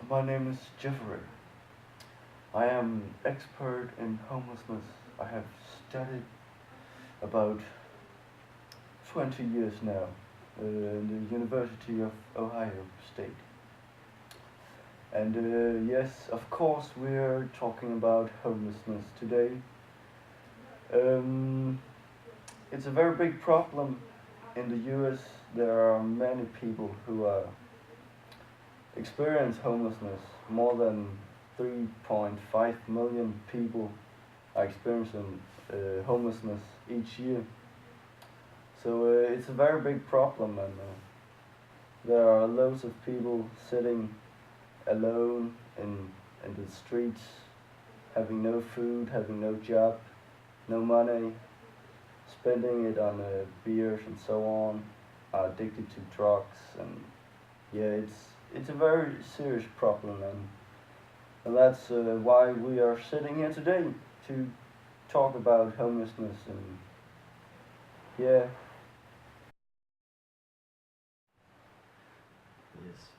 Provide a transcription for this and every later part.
My name is Jeffrey. I am expert in homelessness. I have studied about 20 years now in the University of Ohio State. And yes, of course, we're talking about homelessness today. Um, it's a very big problem in the US. There are many people who experience homelessness. More than 3.5 million people are experiencing homelessness each year. So it's a very big problem, and there are loads of people sitting alone in the streets, having no food, having no job, no money, spending it on beers and so on, are addicted to drugs, and yeah, it's a very serious problem, and that's why we are sitting here today to talk about homelessness, and yeah. Yes.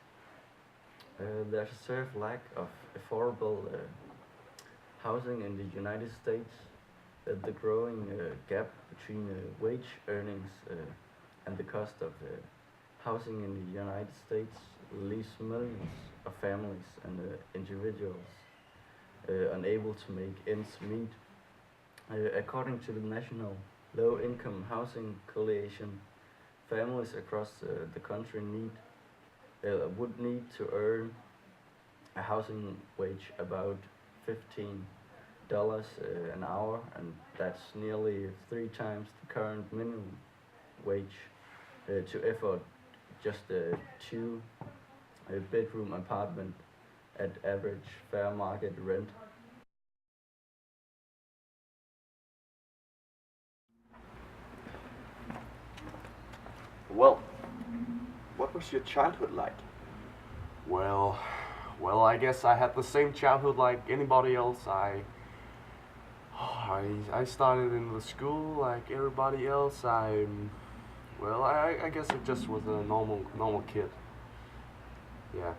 There's a severe lack of affordable housing in the United States. The growing gap between wage earnings and the cost of housing in the United States leaves millions of families and individuals unable to make ends meet. According to the National Low Income Housing Coalition, families across the country would need to earn a housing wage about $15 an hour, and that's nearly 3 times the current minimum wage to afford just a two-bedroom apartment at average fair market rent. Well, what was your childhood like? Well, I guess I had the same childhood like anybody else. I started in the school like everybody else. I guess it just was a normal kid. Yeah.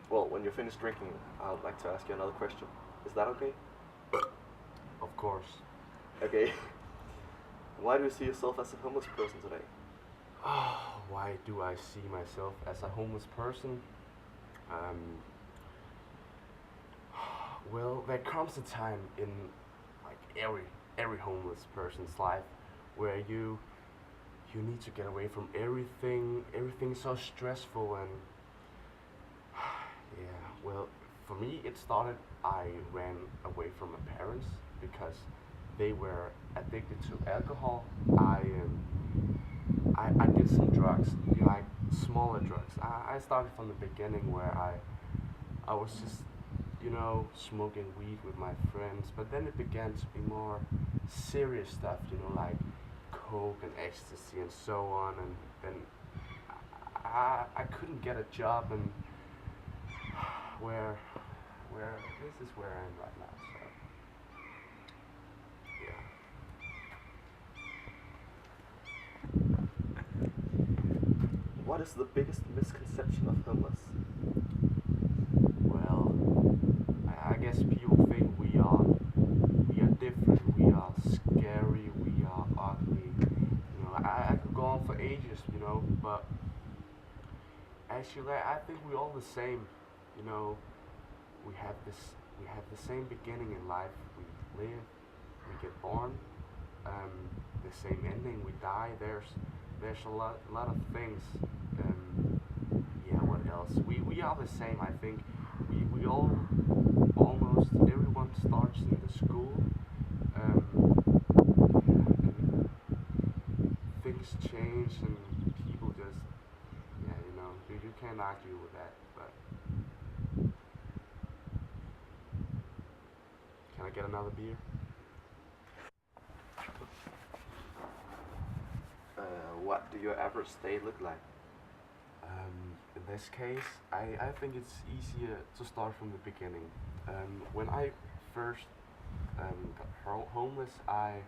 Well, when you're finished drinking, I would like to ask you another question. Is that okay? Of course. Okay. Why do you see yourself as a homeless person today? Why do I see myself as a homeless person? Um, well, there comes a time in like every homeless person's life where you need to get away from everything. Everything's so stressful and yeah. Well, for me, it started. I ran away from my parents because they were addicted to alcohol. I did some drugs, like smaller drugs. I started from the beginning where I was just, smoking weed with my friends, but then it began to be more serious stuff, like coke and ecstasy and so on, and then I couldn't get a job, and where this is where I am right now. So yeah. What is the biggest misconception of homeless? Well, I guess people think we are different, we are scary, we are ugly. I could go on for ages, but actually I think we're all the same. You know, we have this we have the same beginning in life. We live, we get born, um, the same ending. We die. There's a lot of things. Um, yeah, what else? We are the same. I think we all almost everyone starts in the school. And things change and people just yeah, you can't argue with that. But can I get another beer? What do your average day look like? In this case, I think it's easier to start from the beginning. When I first got homeless, I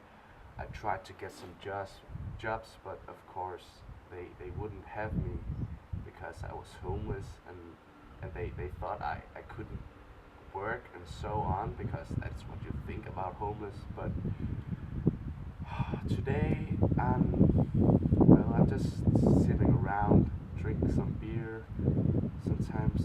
tried to get some jobs, but of course they wouldn't have me because I was homeless, and they thought I couldn't work and so on, because that's what you think about homeless. But today I'm just sitting around, drinking some beer, sometimes